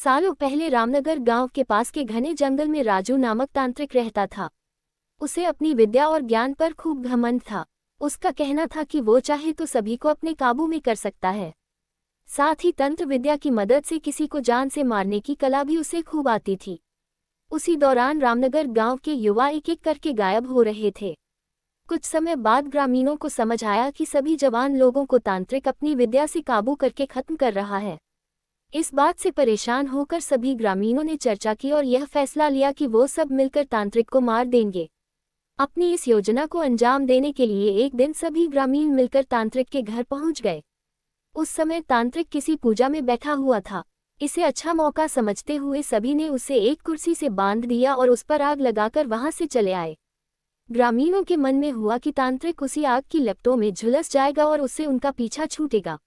सालों पहले रामनगर गांव के पास के घने जंगल में राजू नामक तांत्रिक रहता था। उसे अपनी विद्या और ज्ञान पर खूब घमंड था। उसका कहना था कि वो चाहे तो सभी को अपने काबू में कर सकता है। साथ ही तंत्र विद्या की मदद से किसी को जान से मारने की कला भी उसे खूब आती थी। उसी दौरान रामनगर गांव के युवा एक एक करके गायब हो रहे थे। कुछ समय बाद ग्रामीणों को समझ आया कि सभी जवान लोगों को तांत्रिक अपनी विद्या से काबू करके खत्म कर रहा है। इस बात से परेशान होकर सभी ग्रामीणों ने चर्चा की और यह फैसला लिया कि वो सब मिलकर तांत्रिक को मार देंगे। अपनी इस योजना को अंजाम देने के लिए एक दिन सभी ग्रामीण मिलकर तांत्रिक के घर पहुंच गए। उस समय तांत्रिक किसी पूजा में बैठा हुआ था। इसे अच्छा मौका समझते हुए सभी ने उसे एक कुर्सी से बांध दिया और उस पर आग लगाकर वहां से चले आए। ग्रामीणों के मन में हुआ कि तांत्रिक उसी आग की लपटों में झुलस जाएगा और उससे उनका पीछा छूटेगा।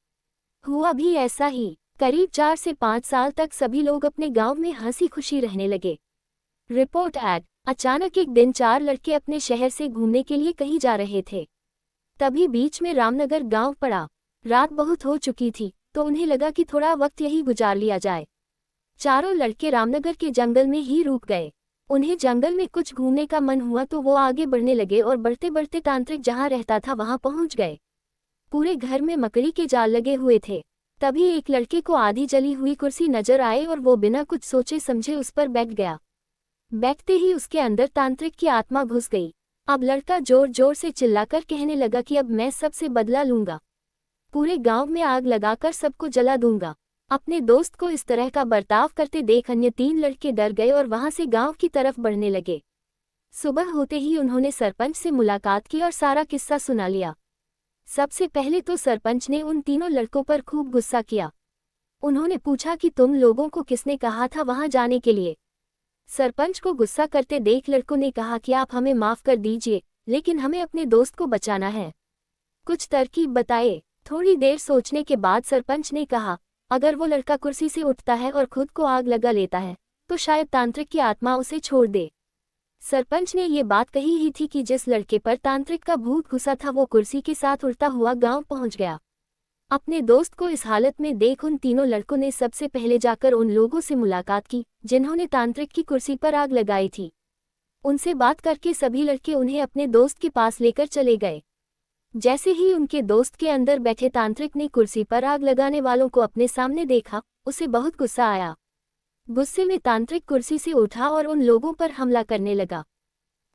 हुआ भी ऐसा ही। करीब 4 से 5 साल तक सभी लोग अपने गांव में हंसी खुशी रहने लगे। Report add. अचानक एक दिन 4 लड़के अपने शहर से घूमने के लिए कहीं जा रहे थे। तभी बीच में रामनगर गांव पड़ा। रात बहुत हो चुकी थी तो उन्हें लगा कि थोड़ा वक्त यहीं गुजार लिया जाए। चारों लड़के रामनगर के जंगल में ही रुक गए। उन्हें जंगल में कुछ घूमने का मन हुआ तो वो आगे बढ़ने लगे और बढ़ते बढ़ते तांत्रिक जहां रहता था वहां पहुंच गए। पूरे घर में मकड़ी के जाल लगे हुए थे। तभी एक लड़के को आधी जली हुई कुर्सी नजर आए और वो बिना कुछ सोचे समझे उस पर बैठ गया। बैठते ही उसके अंदर तांत्रिक की आत्मा घुस गई। अब लड़का जोर जोर से चिल्लाकर कहने लगा कि अब मैं सबसे बदला लूंगा। पूरे गांव में आग लगाकर सबको जला दूंगा। अपने दोस्त को इस तरह का बर्ताव करते देख अन्य 3 लड़के डर गए और वहां से गांव की तरफ बढ़ने लगे। सुबह होते ही उन्होंने सरपंच से मुलाकात की और सारा किस्सा सुना लिया। सबसे पहले तो सरपंच ने उन तीनों लड़कों पर खूब गुस्सा किया। उन्होंने पूछा कि तुम लोगों को किसने कहा था वहां जाने के लिए। सरपंच को गुस्सा करते देख लड़कों ने कहा कि आप हमें माफ कर दीजिए, लेकिन हमें अपने दोस्त को बचाना है। कुछ तरकीब बताए। थोड़ी देर सोचने के बाद सरपंच ने कहा, अगर वो लड़का कुर्सी से उठता है और खुद को आग लगा लेता है तो शायद तांत्रिक की आत्मा उसे छोड़ दे। सरपंच ने ये बात कही ही थी कि जिस लड़के पर तांत्रिक का भूत घुसा था वो कुर्सी के साथ उड़ता हुआ गांव पहुंच गया। अपने दोस्त को इस हालत में देख उन तीनों लड़कों ने सबसे पहले जाकर उन लोगों से मुलाकात की जिन्होंने तांत्रिक की कुर्सी पर आग लगाई थी। उनसे बात करके सभी लड़के उन्हें अपने दोस्त के पास लेकर चले गए। जैसे ही उनके दोस्त के अंदर बैठे तांत्रिक ने कुर्सी पर आग लगाने वालों को अपने सामने देखा, उसे बहुत गुस्सा आया। गुस्से में तांत्रिक कुर्सी से उठा और उन लोगों पर हमला करने लगा।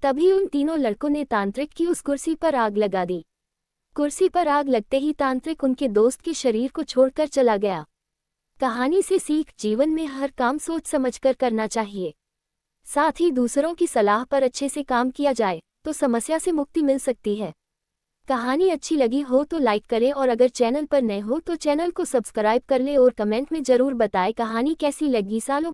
तभी उन तीनों लड़कों ने तांत्रिक की उस कुर्सी पर आग लगा दी। कुर्सी पर आग लगते ही तांत्रिक उनके दोस्त के शरीर को छोड़कर चला गया। कहानी से सीख, जीवन में हर काम सोच समझकर करना चाहिए। साथ ही दूसरों की सलाह पर अच्छे से काम किया जाए तो समस्या से मुक्ति मिल सकती है। कहानी अच्छी लगी हो तो लाइक करें और अगर चैनल पर नए हो तो चैनल को सब्सक्राइब कर ले और कमेंट में जरूर बताएं कहानी कैसी लगी। सालों